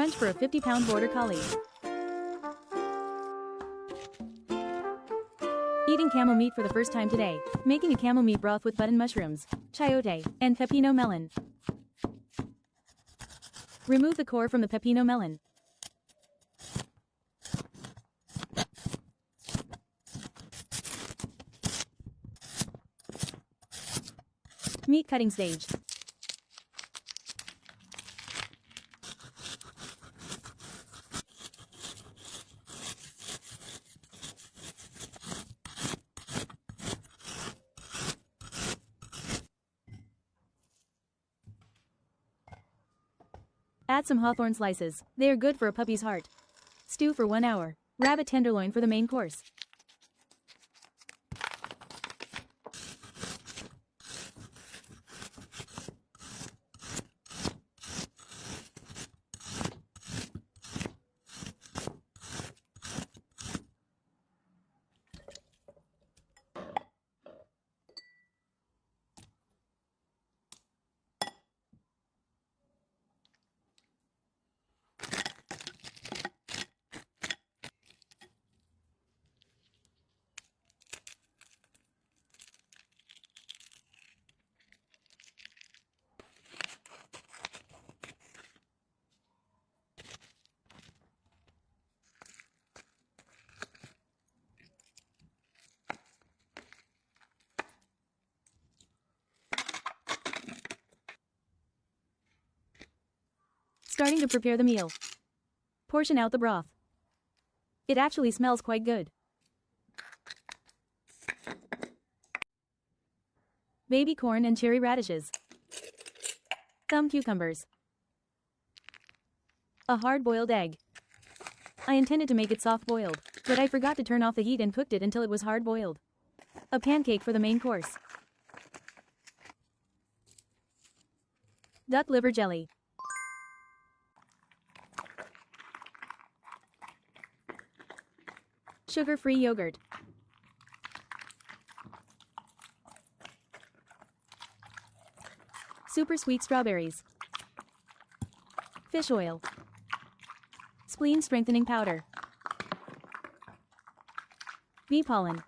Brunch for a 50-pound Border Collie. Eating camel meat for the first time today. Making a camel meat broth with button mushrooms, chayote, and pepino melon. Remove the core from the pepino melon. Meat cutting stage. Add some hawthorn slices. They are good for a puppy's heart. Stew for 1 hour. Rabbit tenderloin for the main course. Starting to prepare the meal. Portion out the broth. It actually smells quite good. Baby corn and cherry radishes. Some cucumbers. A hard-boiled egg. I intended to make it soft-boiled, but I forgot to turn off the heat and cooked it until it was hard-boiled. A pancake for the main course. Duck liver jelly. Sugar-free yogurt. Super sweet strawberries. Fish oil. Spleen-strengthening powder. Bee pollen.